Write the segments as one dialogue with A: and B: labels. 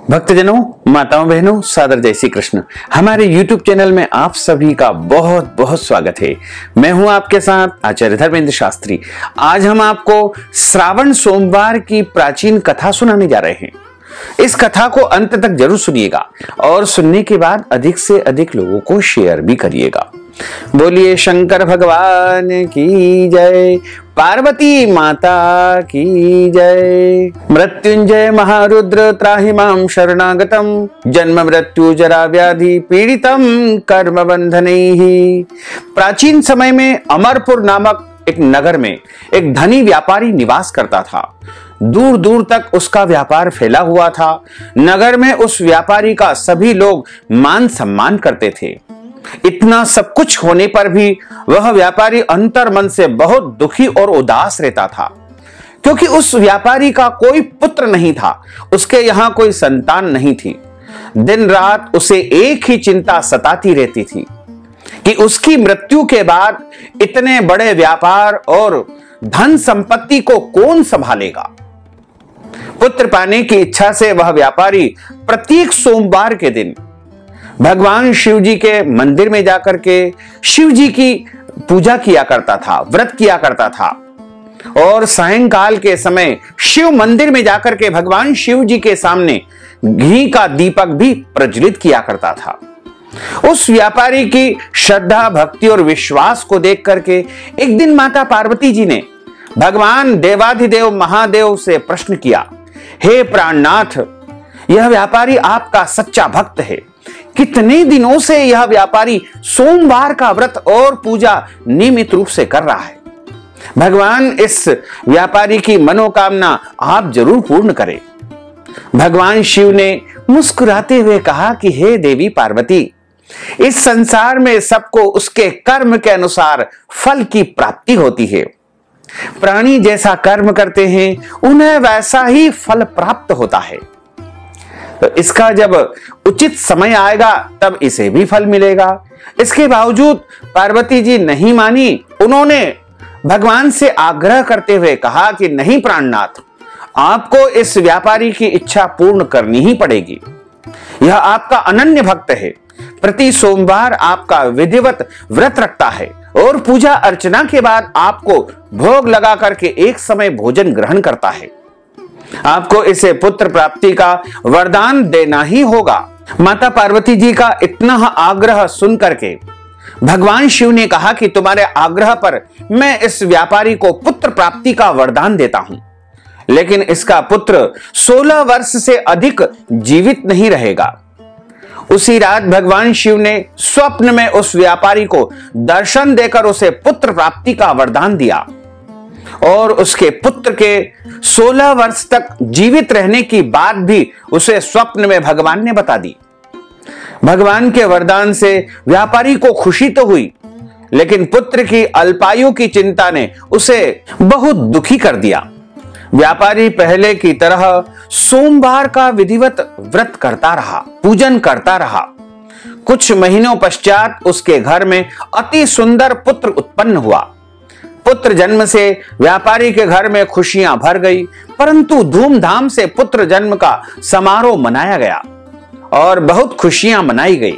A: भक्तजनों, माताओं, बहनों, सादर जय श्री कृष्ण। हमारे YouTube चैनल में आप सभी का बहुत बहुत स्वागत है। मैं हूं आपके साथ आचार्य धर्मेंद्र शास्त्री। आज हम आपको श्रावण सोमवार की प्राचीन कथा सुनाने जा रहे हैं। इस कथा को अंत तक जरूर सुनिएगा और सुनने के बाद अधिक से अधिक लोगों को शेयर भी करिएगा। बोलिए शंकर भगवान की जय, पार्वती माता की जय। मृत्युंजय महारुद्र त्राहि मां शरणागतम, जन्म मृत्यु जरा व्याधि पीड़ितम कर्म बंधनैहि। प्राचीन समय में अमरपुर नामक एक नगर में एक धनी व्यापारी निवास करता था। दूर दूर तक उसका व्यापार फैला हुआ था। नगर में उस व्यापारी का सभी लोग मान सम्मान करते थे। इतना सब कुछ होने पर भी वह व्यापारी अंतर मन से बहुत दुखी और उदास रहता था, क्योंकि उस व्यापारी का कोई पुत्र नहीं था, उसके यहां कोई संतान नहीं थी। दिन रात उसे एक ही चिंता सताती रहती थी कि उसकी मृत्यु के बाद इतने बड़े व्यापार और धन संपत्ति को कौन संभालेगा। पुत्र पाने की इच्छा से वह व्यापारी प्रत्येक सोमवार के दिन भगवान शिव जी के मंदिर में जाकर के शिव जी की पूजा किया करता था, व्रत किया करता था और सायंकाल के समय शिव मंदिर में जाकर के भगवान शिव जी के सामने घी का दीपक भी प्रज्वलित किया करता था। उस व्यापारी की श्रद्धा, भक्ति और विश्वास को देख करके एक दिन माता पार्वती जी ने भगवान देवाधिदेव महादेव से प्रश्न किया, हे प्राणनाथ, यह व्यापारी आपका सच्चा भक्त है। कितने दिनों से यह व्यापारी सोमवार का व्रत और पूजा नियमित रूप से कर रहा है। भगवान इस व्यापारी की मनोकामना आप जरूर पूर्ण करें। भगवान शिव ने मुस्कुराते हुए कहा कि हे देवी पार्वती, इस संसार में सबको उसके कर्म के अनुसार फल की प्राप्ति होती है। प्राणी जैसा कर्म करते हैं उन्हें वैसा ही फल प्राप्त होता है। तो इसका जब उचित समय आएगा तब इसे भी फल मिलेगा। इसके बावजूद पार्वती जी नहीं मानी। उन्होंने भगवान से आग्रह करते हुए कहा कि नहीं प्राणनाथ, आपको इस व्यापारी की इच्छा पूर्ण करनी ही पड़ेगी। यह आपका अनन्य भक्त है, प्रति सोमवार आपका विधिवत व्रत रखता है और पूजा अर्चना के बाद आपको भोग लगा करके एक समय भोजन ग्रहण करता है। आपको इसे पुत्र प्राप्ति का वरदान देना ही होगा। माता पार्वती जी का इतना आग्रह सुन करके भगवान शिव ने कहा कि तुम्हारे आग्रह पर मैं इस व्यापारी को पुत्र प्राप्ति का वरदान देता हूं, लेकिन इसका पुत्र 16 वर्ष से अधिक जीवित नहीं रहेगा। उसी रात भगवान शिव ने स्वप्न में उस व्यापारी को दर्शन देकर उसे पुत्र प्राप्ति का वरदान दिया और उसके पुत्र के 16 वर्ष तक जीवित रहने की बात भी उसे स्वप्न में भगवान ने बता दी। भगवान के वरदान से व्यापारी को खुशी तो हुई, लेकिन पुत्र की अल्पायु की चिंता ने उसे बहुत दुखी कर दिया। व्यापारी पहले की तरह सोमवार का विधिवत व्रत करता रहा, पूजन करता रहा। कुछ महीनों पश्चात उसके घर में अति सुंदर पुत्र उत्पन्न हुआ। पुत्र जन्म से व्यापारी के घर में खुशियां भर गई, परंतु धूमधाम से पुत्र जन्म का समारोह मनाया गया और बहुत खुशियां मनाई गई,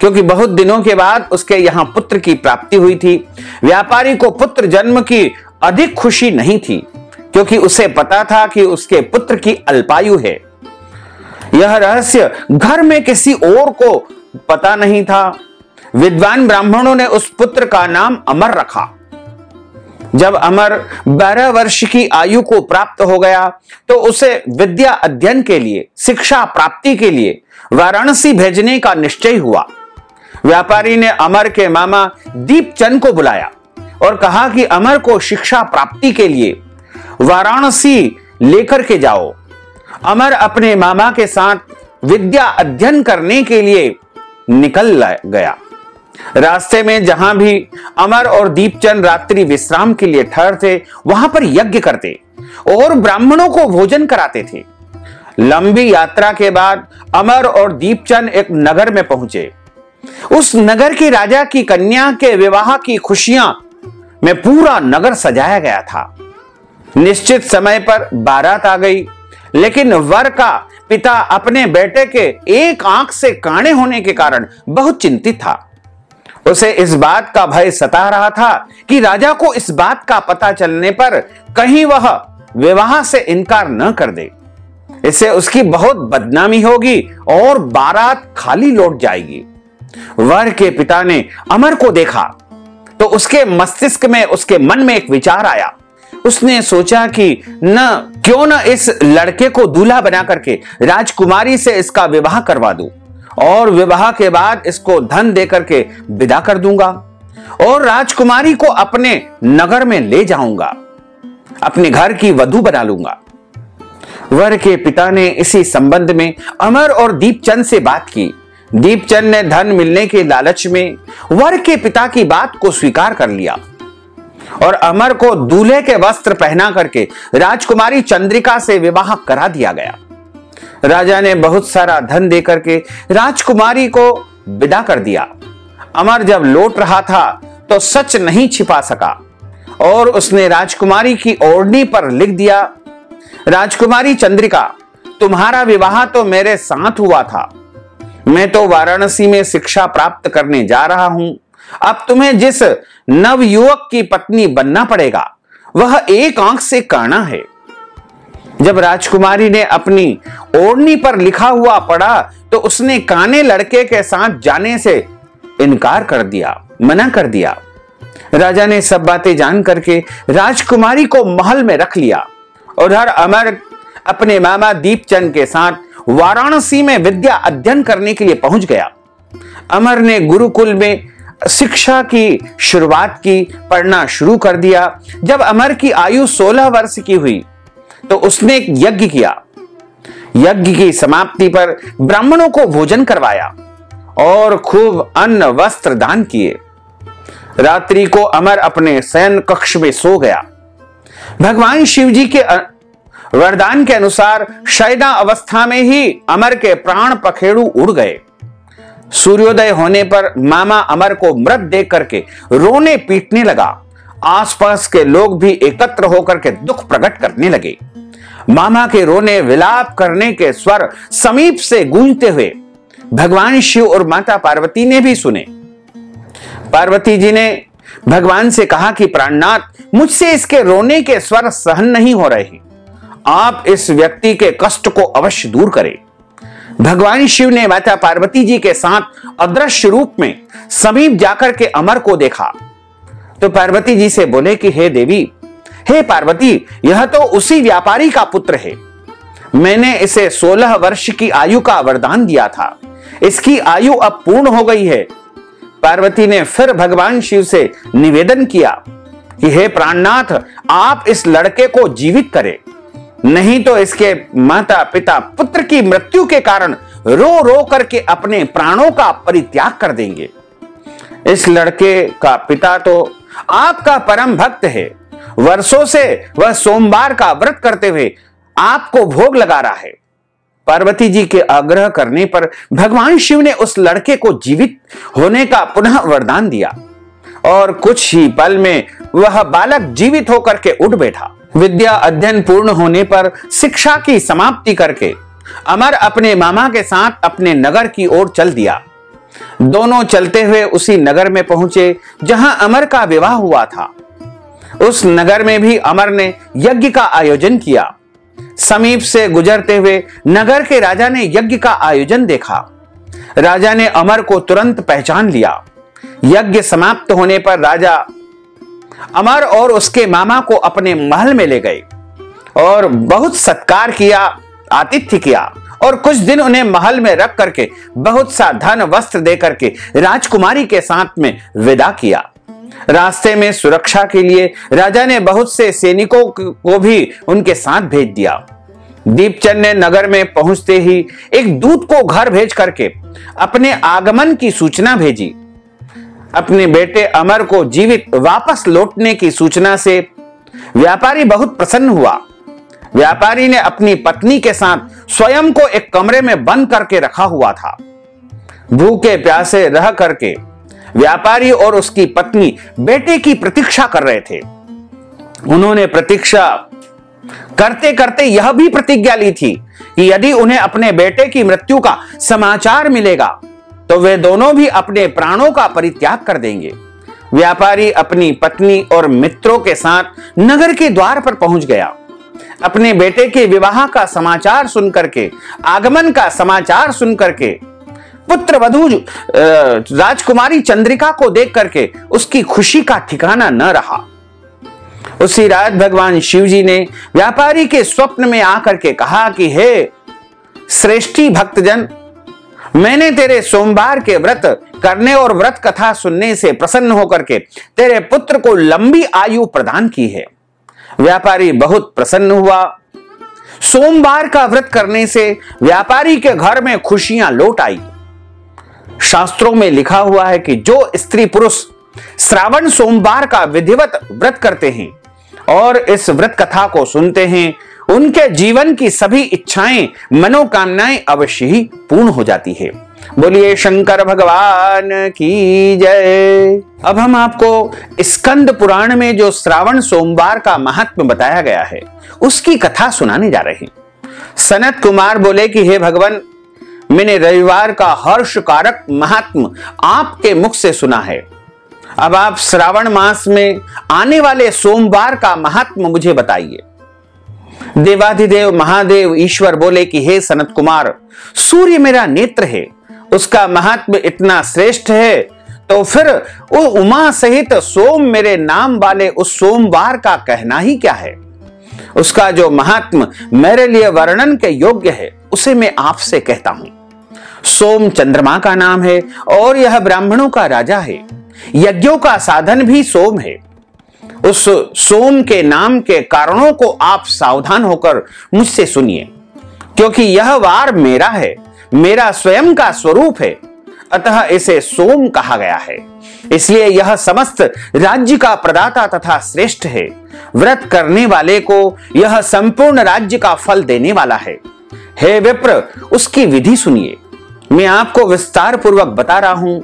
A: क्योंकि बहुत दिनों के बाद उसके यहां पुत्र की प्राप्ति हुई थी। व्यापारी को पुत्र जन्म की अधिक खुशी नहीं थी, क्योंकि उसे पता था कि उसके पुत्र की अल्पायु है। यह रहस्य घर में किसी और को पता नहीं था। विद्वान ब्राह्मणों ने उस पुत्र का नाम अमर रखा। जब अमर 12 वर्ष की आयु को प्राप्त हो गया तो उसे विद्या अध्ययन के लिए, शिक्षा प्राप्ति के लिए वाराणसी भेजने का निश्चय हुआ। व्यापारी ने अमर के मामा दीपचंद को बुलाया और कहा कि अमर को शिक्षा प्राप्ति के लिए वाराणसी लेकर के जाओ। अमर अपने मामा के साथ विद्या अध्ययन करने के लिए निकल गया। रास्ते में जहां भी अमर और दीपचंद रात्रि विश्राम के लिए ठहरते, वहां पर यज्ञ करते और ब्राह्मणों को भोजन कराते थे। लंबी यात्रा के बाद अमर और दीपचंद एक नगर में पहुंचे। उस नगर के राजा की कन्या के विवाह की खुशियां में पूरा नगर सजाया गया था। निश्चित समय पर बारात आ गई, लेकिन वर का पिता अपने बेटे के एक आंख से काणे होने के कारण बहुत चिंतित था। उसे इस बात का भय सता रहा था कि राजा को इस बात का पता चलने पर कहीं वह विवाह से इनकार न कर दे। इससे उसकी बहुत बदनामी होगी और बारात खाली लौट जाएगी। वर के पिता ने अमर को देखा तो उसके मस्तिष्क में, उसके मन में एक विचार आया। उसने सोचा कि क्यों न इस लड़के को दूल्हा बना करके राजकुमारी से इसका विवाह करवा दूं और विवाह के बाद इसको धन दे करके विदा कर दूंगा और राजकुमारी को अपने नगर में ले जाऊंगा, अपने घर की वधू बना लूंगा। वर के पिता ने इसी संबंध में अमर और दीपचंद से बात की। दीपचंद ने धन मिलने के लालच में वर के पिता की बात को स्वीकार कर लिया और अमर को दूल्हे के वस्त्र पहना करके राजकुमारी चंद्रिका से विवाह करा दिया गया। राजा ने बहुत सारा धन देकर के राजकुमारी को विदा कर दिया। अमर जब लौट रहा था तो सच नहीं छिपा सका और उसने राजकुमारी की ओढ़नी पर लिख दिया, राजकुमारी चंद्रिका, तुम्हारा विवाह तो मेरे साथ हुआ था। मैं तो वाराणसी में शिक्षा प्राप्त करने जा रहा हूं। अब तुम्हें जिस नवयुवक की पत्नी बनना पड़ेगा वह एक आंख से काना है। जब राजकुमारी ने अपनी ओढ़नी पर लिखा हुआ पढ़ा तो उसने काने लड़के के साथ जाने से इनकार कर दिया, मना कर दिया। राजा ने सब बातें जान करके राजकुमारी को महल में रख लिया और हर अमर अपने मामा दीपचंद के साथ वाराणसी में विद्या अध्ययन करने के लिए पहुंच गया। अमर ने गुरुकुल में शिक्षा की शुरुआत की, पढ़ना शुरू कर दिया। जब अमर की आयु 16 वर्ष की हुई तो उसने एक यज्ञ किया। यज्ञ की समाप्ति पर ब्राह्मणों को भोजन करवाया और खूब अन्न वस्त्र दान किए। रात्रि को अमर अपने शयन कक्ष में सो गया। भगवान शिव जी के वरदान के अनुसार शयना अवस्था में ही अमर के प्राण पखेरु उड़ गए। सूर्योदय होने पर मामा अमर को मृत देख करके रोने पीटने लगा। आसपास के लोग भी एकत्र होकर के दुख प्रकट करने लगे। मामा के रोने विलाप करने के स्वर समीप से गूंजते हुए भगवान शिव और माता पार्वती ने भी सुने। पार्वती जी ने भगवान से कहा कि प्राणनाथ, मुझसे इसके रोने के स्वर सहन नहीं हो रहे, आप इस व्यक्ति के कष्ट को अवश्य दूर करें। भगवान शिव ने माता पार्वती जी के साथ अदृश्य रूप में समीप जाकर के अमर को देखा तो पार्वती जी से बोले कि हे देवी, हे पार्वती, यह तो उसी व्यापारी का पुत्र है। मैंने इसे 16 वर्ष की आयु का वरदान दिया था। इसकी आयु अब पूर्ण हो गई है। पार्वती ने फिर भगवान शिव से निवेदन किया कि हे प्राणनाथ, आप इस लड़के को जीवित करें, नहीं तो इसके माता पिता पुत्र की मृत्यु के कारण रो रो करके अपने प्राणों का परित्याग कर देंगे। इस लड़के का पिता तो आपका परम भक्त है। वर्षों से वह सोमवार का व्रत करते हुए आपको भोग लगा रहा है। पार्वती जी के आग्रह करने पर भगवान शिव ने उस लड़के को जीवित होने का पुनः वरदान दिया और कुछ ही पल में वह बालक जीवित होकर के उठ बैठा। विद्या अध्ययन पूर्ण होने पर शिक्षा की समाप्ति करके अमर अपने मामा के साथ अपने नगर की ओर चल दिया। दोनों चलते हुए उसी नगर में पहुंचे जहां अमर का विवाह हुआ था। उस नगर में भी अमर ने यज्ञ का आयोजन किया। समीप से गुजरते हुए नगर के राजा ने यज्ञ का आयोजन देखा। राजा ने अमर को तुरंत पहचान लिया। यज्ञ समाप्त होने पर राजा अमर और उसके मामा को अपने महल में ले गए और बहुत सत्कार किया, आतिथ्य किया और कुछ दिन उन्हें महल में रख करके बहुत सा धन वस्त्र दे करके राजकुमारी के साथ में विदा किया। रास्ते में सुरक्षा के लिए राजा ने बहुत से सैनिकों को भी उनके साथ भेज दिया। दीपचंद ने नगर में पहुंचते ही एक दूत को घर भेज करके अपने आगमन की सूचना भेजी। अपने बेटे अमर को जीवित वापस लौटने की सूचना से व्यापारी बहुत प्रसन्न हुआ। व्यापारी ने अपनी पत्नी के साथ स्वयं को एक कमरे में बंद करके रखा हुआ था। भूखे प्यासे रह करके व्यापारी और उसकी पत्नी बेटे की प्रतीक्षा कर रहे थे। उन्होंने प्रतीक्षा करते करते यह भी प्रतिज्ञा ली थी कि यदि उन्हें अपने बेटे की मृत्यु का समाचार मिलेगा तो वे दोनों भी अपने प्राणों का परित्याग कर देंगे। व्यापारी अपनी पत्नी और मित्रों के साथ नगर के द्वार पर पहुंच गया। अपने बेटे के विवाह का समाचार सुनकर के, आगमन का समाचार सुनकर के, पुत्र वधू राजकुमारी चंद्रिका को देख करके उसकी खुशी का ठिकाना न रहा। उसी रात भगवान शिव जी ने व्यापारी के स्वप्न में आकर के कहा कि हे श्रेष्ठी भक्तजन, मैंने तेरे सोमवार के व्रत करने और व्रत कथा सुनने से प्रसन्न होकर के तेरे पुत्र को लंबी आयु प्रदान की है। व्यापारी बहुत प्रसन्न हुआ। सोमवार का व्रत करने से व्यापारी के घर में खुशियां लौट आई। शास्त्रों में लिखा हुआ है कि जो स्त्री पुरुष श्रावण सोमवार का विधिवत व्रत करते हैं और इस व्रत कथा को सुनते हैं, उनके जीवन की सभी इच्छाएं, मनोकामनाएं अवश्य ही पूर्ण हो जाती है। बोलिए शंकर भगवान की जय। अब हम आपको स्कंद पुराण में जो श्रावण सोमवार का महात्म्य बताया गया है उसकी कथा सुनाने जा रहे हैं। सनत कुमार बोले कि हे भगवान, मैंने रविवार का हर्षकारक महात्म्य आपके मुख से सुना है। अब आप श्रावण मास में आने वाले सोमवार का महात्म्य मुझे बताइए। देवाधिदेव महादेव ईश्वर बोले कि हे सनत कुमार, सूर्य मेरा नेत्र है, उसका महात्म्य इतना श्रेष्ठ है तो फिर वो उमा सहित सोम मेरे नाम वाले उस सोमवार का कहना ही क्या है। उसका जो महात्म्य मेरे लिए वर्णन के योग्य है उसे मैं आपसे कहता हूं। सोम चंद्रमा का नाम है और यह ब्राह्मणों का राजा है। यज्ञों का साधन भी सोम है। उस सोम के नाम के कारणों को आप सावधान होकर मुझसे सुनिए, क्योंकि यह वार मेरा है, मेरा स्वयं का स्वरूप है, अतः इसे सोम कहा गया है। इसलिए यह समस्त राज्य का प्रदाता तथा श्रेष्ठ है। व्रत करने वाले को यह संपूर्ण राज्य का फल देने वाला है। हे विप्र, उसकी विधि सुनिए। मैं आपको विस्तार पूर्वक बता रहा हूं।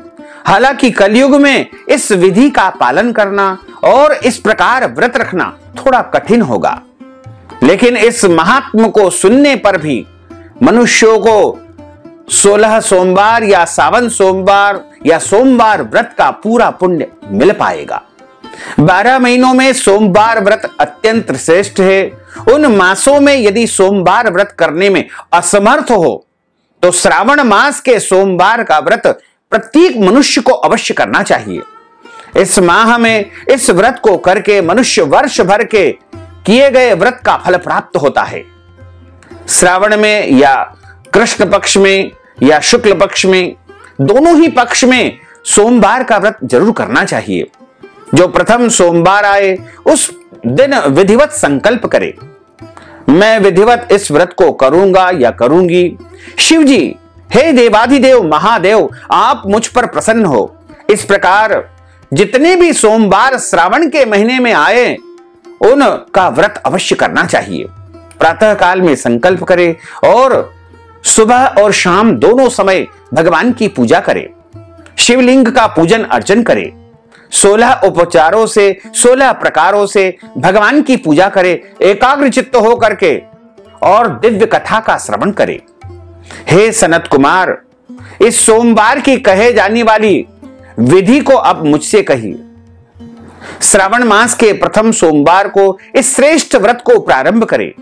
A: हालांकि कलयुग में इस विधि का पालन करना और इस प्रकार व्रत रखना थोड़ा कठिन होगा, लेकिन इस महात्म को सुनने पर भी मनुष्यों को 16 सोमवार या सावन सोमवार या सोमवार व्रत का पूरा पुण्य मिल पाएगा। 12 महीनों में सोमवार व्रत अत्यंत श्रेष्ठ है। उन मासों में यदि सोमवार व्रत करने में असमर्थ हो तो श्रावण मास के सोमवार का व्रत प्रत्येक मनुष्य को अवश्य करना चाहिए। इस माह में इस व्रत को करके मनुष्य वर्ष भर के किए गए व्रत का फल प्राप्त होता है। श्रावण में या कृष्ण पक्ष में या शुक्ल पक्ष में, दोनों ही पक्ष में सोमवार का व्रत जरूर करना चाहिए। जो प्रथम सोमवार आए उस दिन विधिवत संकल्प करे, मैं विधिवत इस व्रत को करूंगा या करूंगी। शिव जी, हे देवाधिदेव महादेव, आप मुझ पर प्रसन्न हो। इस प्रकार जितने भी सोमवार श्रावण के महीने में आए उनका व्रत अवश्य करना चाहिए। प्रातः काल में संकल्प करे और सुबह और शाम दोनों समय भगवान की पूजा करे। शिवलिंग का पूजन अर्चन करे। 16 उपचारों से 16 प्रकारों से भगवान की पूजा करे। एकाग्र चित्त हो करके और दिव्य कथा का श्रवण करे। हे सनत कुमार, इस सोमवार की कहे जाने वाली विधि को अब मुझसे कहिए। श्रावण मास के प्रथम सोमवार को इस श्रेष्ठ व्रत को प्रारंभ करें।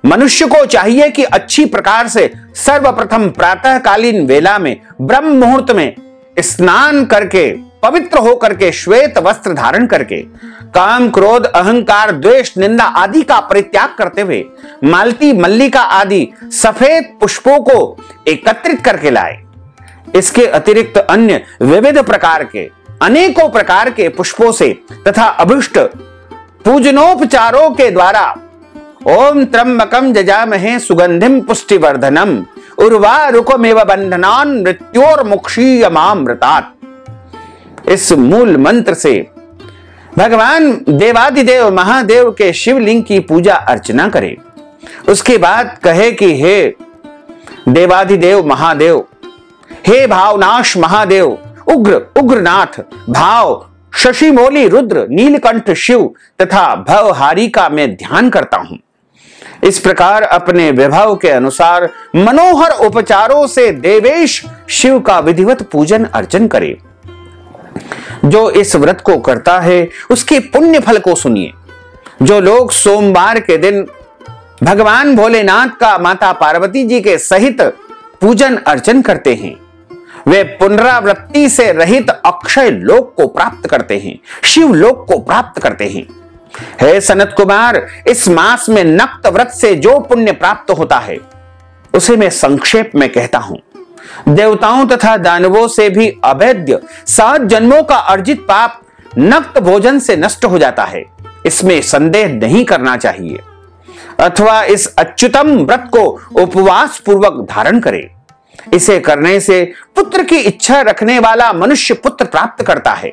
A: मनुष्य को चाहिए कि अच्छी प्रकार से सर्वप्रथम प्रातःकालीन वेला में ब्रह्म मुहूर्त में स्नान करके पवित्र होकर के श्वेत वस्त्र धारण करके काम क्रोध अहंकार द्वेष निंदा आदि का परित्याग करते हुए मालती मल्लिका आदि सफेद पुष्पों को एकत्रित करके लाए। इसके अतिरिक्त अन्य विविध प्रकार के अनेकों प्रकार के पुष्पों से तथा अभिष्ट पूजनोपचारों के द्वारा ओम त्र्यंबकम जजामहे सुगंधिम पुष्टिवर्धनम उर्वारुकमेव बंधनान् मृत्योर्मुक्षीयमामृतात्, इस मूल मंत्र से भगवान देवाधिदेव महादेव के शिवलिंग की पूजा अर्चना करें। उसके बाद कहे कि हे देवाधिदेव महादेव, हे भावनाश महादेव, उग्र उग्रनाथ भाव शशिमौली रुद्र नीलकंठ शिव तथा भवहारी का मैं ध्यान करता हूं। इस प्रकार अपने विभव के अनुसार मनोहर उपचारों से देवेश शिव का विधिवत पूजन अर्चन करे। जो इस व्रत को करता है उसके पुण्य फल को सुनिए। जो लोग सोमवार के दिन भगवान भोलेनाथ का माता पार्वती जी के सहित पूजन अर्चन करते हैं, वे पुनरावृत्ति से रहित अक्षय लोक को प्राप्त करते हैं, शिव लोक को प्राप्त करते हैं। हे सनत कुमार, इस मास में नक्त व्रत से जो पुण्य प्राप्त होता है उसे मैं संक्षेप में कहता हूं। देवताओं तथा दानवों से भी अभेद्य 7 जन्मों का अर्जित पाप नक्त भोजन से नष्ट हो जाता है, इसमें संदेह नहीं करना चाहिए। अथवा इस अच्युतम व्रत को उपवास पूर्वक धारण करे। इसे करने से पुत्र की इच्छा रखने वाला मनुष्य पुत्र प्राप्त करता है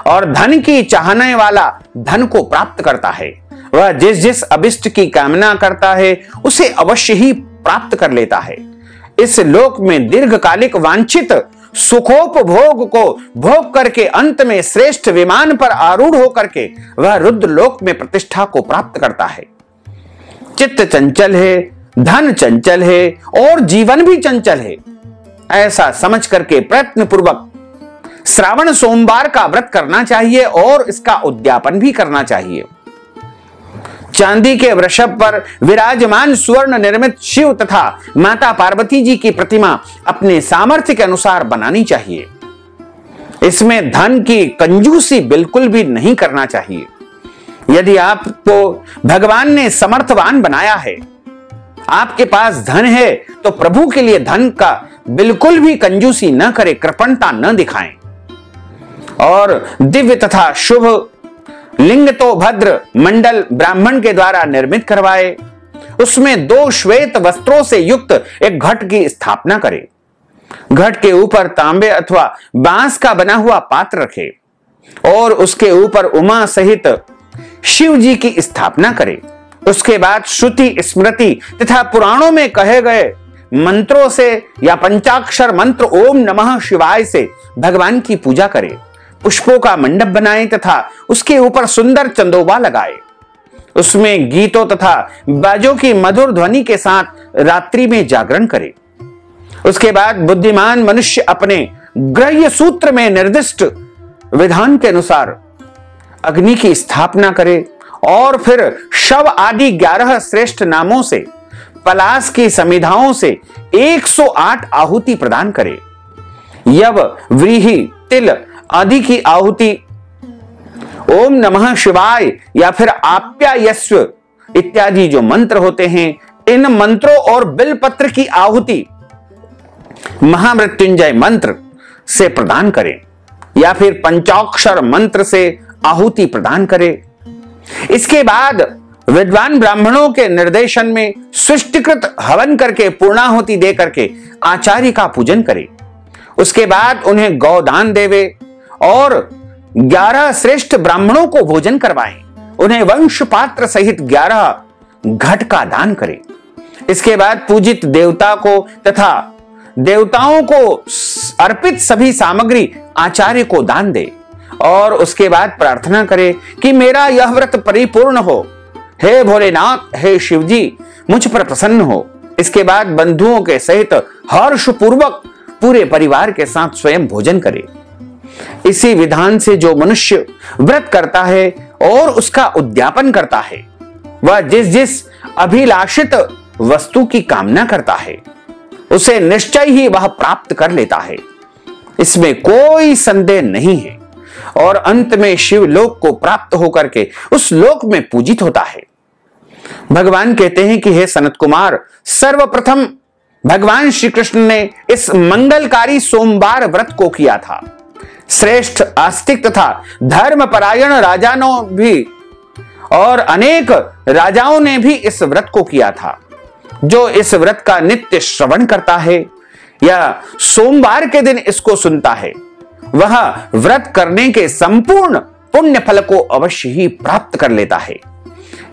A: और धन की चाहने वाला धन को प्राप्त करता है। वह जिस जिस अभिष्ट की कामना करता है उसे अवश्य ही प्राप्त कर लेता है। इस लोक में दीर्घकालिक वांछित सुखोपभोग को भोग करके अंत में श्रेष्ठ विमान पर आरूढ़ होकर के वह रुद्र लोक में प्रतिष्ठा को प्राप्त करता है। चित्त चंचल है, धन चंचल है और जीवन भी चंचल है, ऐसा समझ करके प्रयत्न पूर्वक श्रावण सोमवार का व्रत करना चाहिए और इसका उद्यापन भी करना चाहिए। चांदी के वृषभ पर विराजमान स्वर्ण निर्मित शिव तथा माता पार्वती जी की प्रतिमा अपने सामर्थ्य के अनुसार बनानी चाहिए। इसमें धन की कंजूसी बिल्कुल भी नहीं करना चाहिए। यदि आपको भगवान ने समर्थवान बनाया है, आपके पास धन है, तो प्रभु के लिए धन का बिल्कुल भी कंजूसी न करे, कृपणता न दिखाएं और दिव्य तथा शुभ लिंग तो भद्र मंडल ब्राह्मण के द्वारा निर्मित करवाए। उसमें 2 श्वेत वस्त्रों से युक्त एक घट की स्थापना करे। घट के ऊपर तांबे अथवा बांस का बना हुआ पात्र रखे और उसके ऊपर उमा सहित शिव जी की स्थापना करे। उसके बाद श्रुति स्मृति तथा पुराणों में कहे गए मंत्रों से या पंचाक्षर मंत्र ओम नमः शिवाय से भगवान की पूजा करे। पुष्पों का मंडप बनाए तथा उसके ऊपर सुंदर चंदोबा लगाए। उसमें गीतों तथा बाजों की मधुर ध्वनि के साथ रात्रि में जागरण करे। उसके बाद बुद्धिमान मनुष्य अपने ग्रह्य सूत्र में निर्दिष्ट विधान के अनुसार अग्नि की स्थापना करे और फिर शव आदि 11 श्रेष्ठ नामों से पलाश की समिधाओं से 108 आहुति प्रदान करे। यव, व्रीहि, तिल आदि की आहुति, ओम नमः शिवाय या फिर आप्यायस्व इत्यादि जो मंत्र होते हैं, इन मंत्रों और बिलपत्र की आहुति महामृत्युंजय मंत्र से प्रदान करें या फिर पंचाक्षर मंत्र से आहुति प्रदान करें। इसके बाद विद्वान ब्राह्मणों के निर्देशन में सृष्टिकृत हवन करके पूर्णाहुति दे करके आचार्य का पूजन करे। उसके बाद उन्हें गौदान देवे और 11 श्रेष्ठ ब्राह्मणों को भोजन करवाएं। उन्हें वंश पात्र सहित 11 घट का दान करें। इसके बाद पूजित देवता को तथा देवताओं को अर्पित सभी सामग्री आचार्य को दान दे और उसके बाद प्रार्थना करे कि मेरा यह व्रत परिपूर्ण हो। हे भोलेनाथ, हे शिवजी, मुझ पर प्रसन्न हो। इसके बाद बंधुओं के सहित हर्ष पूर्वक पूरे परिवार के साथ स्वयं भोजन करे। इसी विधान से जो मनुष्य व्रत करता है और उसका उद्यापन करता है, वह जिस जिस अभिलाषित वस्तु की कामना करता है उसे निश्चय ही वह प्राप्त कर लेता है। इसमें कोई संदेह नहीं है और अंत में शिव लोक को प्राप्त होकर के उस लोक में पूजित होता है। भगवान कहते हैं कि हे सनत कुमार, सर्वप्रथम भगवान श्री कृष्ण ने इस मंगलकारी सोमवार व्रत को किया था। श्रेष्ठ आस्तिक तथा धर्मपरायण राजाओं भी और अनेक राजाओं ने भी इस व्रत को किया था। जो इस व्रत का नित्य श्रवण करता है या सोमवार के दिन इसको सुनता है, वह व्रत करने के संपूर्ण पुण्य फल को अवश्य ही प्राप्त कर लेता है।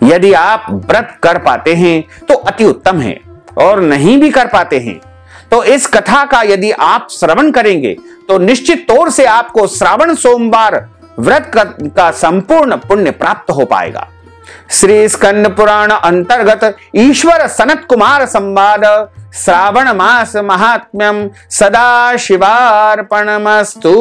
A: यदि आप व्रत कर पाते हैं तो अति उत्तम है और नहीं भी कर पाते हैं तो इस कथा का यदि आप श्रवण करेंगे तो निश्चित तौर से आपको श्रावण सोमवार व्रत का संपूर्ण पुण्य प्राप्त हो पाएगा। श्री स्कंद पुराण अंतर्गत ईश्वर सनत कुमार संवाद श्रावण मास महात्म्यम सदा शिवार्पणमस्तु।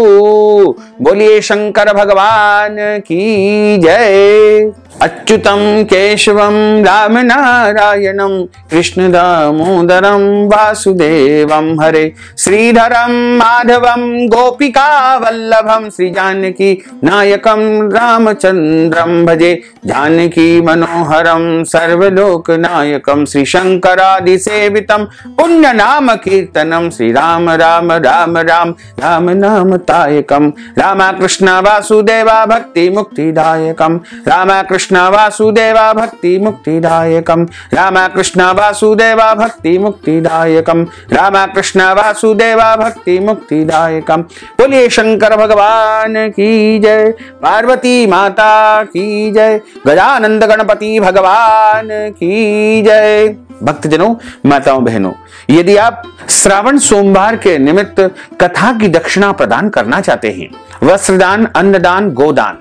A: बोलिए शंकर भगवान की जय। अच्युतम केशवम राम नारायणम कृष्ण दामोदरम वासुदेवम हरे श्रीधरम माधवम गोपिका वल्लभम श्री जानकी नायकम रामचंद्रम भजे जानकी मनोहरम सर्वलोक नायकम श्री शंकरादि सेवितम पुण्य नाम कीर्तनम श्री राम राम राम राम राम नाम तायकम रामा कृष्ण वासुदेवा भक्ति मुक्तिदायकम रामा कृष्ण वासुदेवा भक्ति मुक्तिदायकम रामा कृष्ण वासुदेवा भक्ति मुक्तिदायकम रामा कृष्ण वासुदेवा भक्ति मुक्तिदायकम। बोलिए शंकर भगवान की जय, पार्वती माता की जय, गजानंद गणपति भगवान की जय। भक्तजनों, माताओं बहनों, यदि आप श्रावण सोमवार के निमित्त कथा की दक्षिणा प्रदान करना चाहते हैं, वस्त्रदान, अन्नदान, गोदान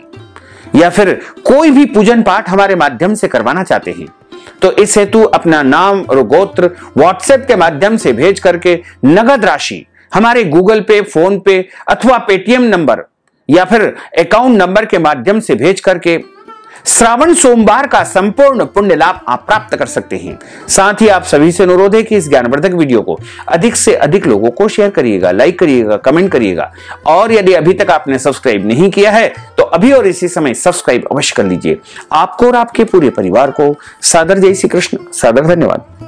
A: या फिर कोई भी पूजन पाठ हमारे माध्यम से करवाना चाहते हैं, तो इस हेतु अपना नाम और गोत्र व्हाट्सएप के माध्यम से भेज करके नगद राशि हमारे गूगल पे, फोन पे अथवा पेटीएम नंबर या फिर अकाउंट नंबर के माध्यम से भेज करके श्रावण सोमवार का संपूर्ण पुण्य लाभ आप प्राप्त कर सकते हैं। साथ ही आप सभी से अनुरोध है कि इस ज्ञानवर्धक वीडियो को अधिक से अधिक लोगों को शेयर करिएगा, लाइक करिएगा, कमेंट करिएगा और यदि अभी तक आपने सब्सक्राइब नहीं किया है तो अभी और इसी समय सब्सक्राइब अवश्य कर लीजिए। आपको और आपके पूरे परिवार को सादर जय श्री कृष्ण, सादर धन्यवाद।